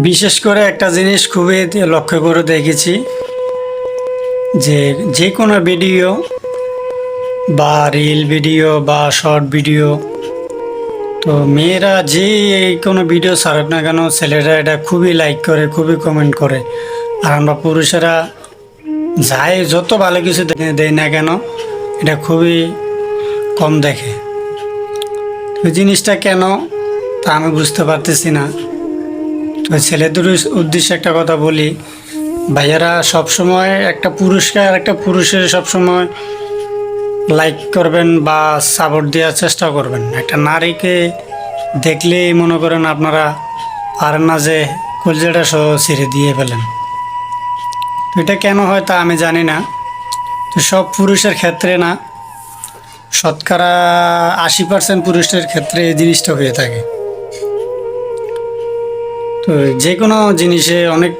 বিশেষ করে একটা জিনিস খুবই লক্ষ্য করে দেখেছি যে যে কোনো ভিডিও বা রিল ভিডিও বা শর্ট ভিডিও, তো মেয়েরা যে কোনো ভিডিও ছাড়ুক না কেন, ছেলেরা এটা খুবই লাইক করে, খুবই কমেন্ট করে। আর আমরা পুরুষেরা যাই যত ভালো কিছু দেয় না কেন, এটা খুবই কম দেখে। ওই জিনিসটা কেন তা আমি বুঝতে পারতেছি না। তো ছেলেদের উদ্দেশ্যে একটা কথা বলি, ভাইয়ারা সবসময় একটা পুরুষকে আর একটা পুরুষের সবসময় লাইক করবেন বা সাপোর্ট দেওয়ার চেষ্টা করবেন। একটা নারীকে দেখলেই মনে করেন আপনারা পারেন না যে কলজেটা সহ ছেড়ে দিয়ে ফেলেন। তো এটা কেন হয় তা আমি জানি না। তো সব পুরুষের ক্ষেত্রে না, শতকরা 80% পুরুষের ক্ষেত্রে এই জিনিসটা হয়ে থাকে। তো যে কোনো জিনিসে অনেক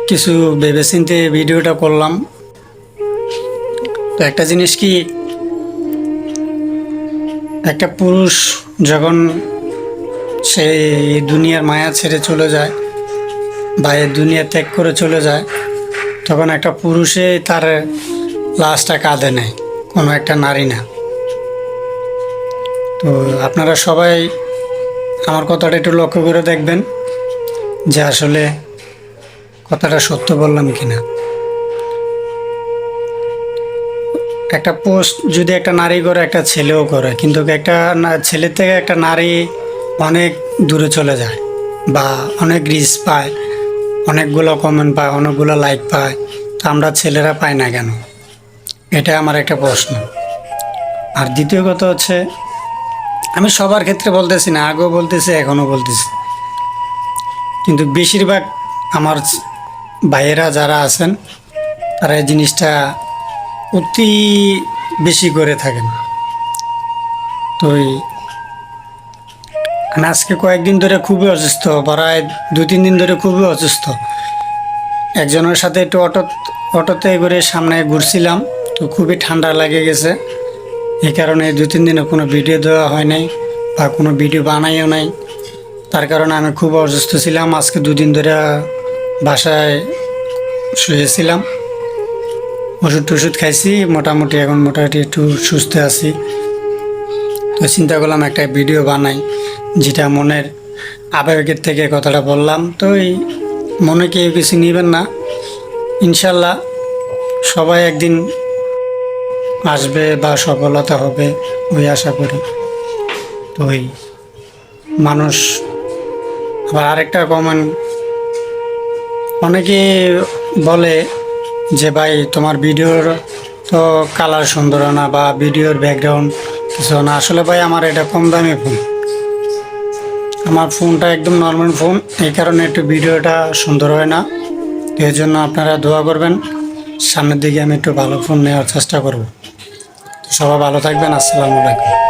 কিছু ভেবেচিন্তে ভিডিওটা করলাম। তো একটা জিনিস কি, একটা পুরুষ যখন সে দুনিয়ার মায়া ছেড়ে চলে যায় বা এই দুনিয়া ত্যাগ করে চলে যায়, তখন একটা পুরুষে তার লাশটা কাঁধে নেয়, কোনো একটা নারী না। তো আপনারা সবাই আমার কথাটা একটু লক্ষ্য করে দেখবেন যে আসলে কথাটা সত্য বললাম কিনা। একটা পোস্ট যদি একটা নারী করে, একটা ছেলেও করে, কিন্তু একটা ছেলে থেকে একটা নারী অনেক দূরে চলে যায় বা অনেক রিচ পায়, অনেকগুলো কমেন্ট পায়, অনেকগুলো লাইক পায়। তো আমরা ছেলেরা পাই না কেন? এটা আমার একটা প্রশ্ন। আর দ্বিতীয় কথা হচ্ছে, আমি সবার ক্ষেত্রে বলতেছি না, আগেও বলতেছি, এখনও বলতেছি, কিন্তু বেশিরভাগ আমার ভাইয়েরা যারা আছেন তারা এই জিনিসটা অতি বেশি করে থাকেন। তো আমি আজকে কয়েকদিন ধরে খুবই অসুস্থ, প্রায় 2-3 দিন ধরে খুবই অসুস্থ। একজনের সাথে একটু অটোতে করে সামনে ঘুরছিলাম, তো খুবই ঠান্ডা লাগে গেছে। এই কারণে 2-3 দিনে কোনো ভিডিও দেওয়া হয় নাই বা কোনো ভিডিও বানাইও নাই। তার কারণে আমি খুব অসুস্থ ছিলাম। আজকে 2 দিন ধরে বাসায় শুয়েছিলাম, ওষুধ খাইছি, মোটামুটি এখন মোটামুটি একটু সুস্থ আছি। তো চিন্তা করলাম একটা ভিডিও বানাই, যেটা মনের আবেগের থেকে কথাটা বললাম। তো এই মনে কেউ কিছু নেবেন না, ইনশাল্লাহ সবাই একদিন আসবে বা সফলতা হবে ওই আশা করি। তো ওই মানুষ আবার আরেকটা কমেন্ট, অনেকে বলে যে ভাই তোমার ভিডিওর তো কালার সুন্দর না বা ভিডিওর ব্যাকগ্রাউন্ড কিছু না। আসলে ভাই আমার এটা কম দামি ফোন, আমার ফোনটা একদম নর্মাল ফোন, এই কারণে একটু ভিডিওটা সুন্দর হয় না। এই জন্য আপনারা দোয়া করবেন, সামনের দিকে আমি একটু ভালো ফোন নেওয়ার চেষ্টা করব। তো সবাই ভালো থাকবেন, আসসালামু আলাইকুম।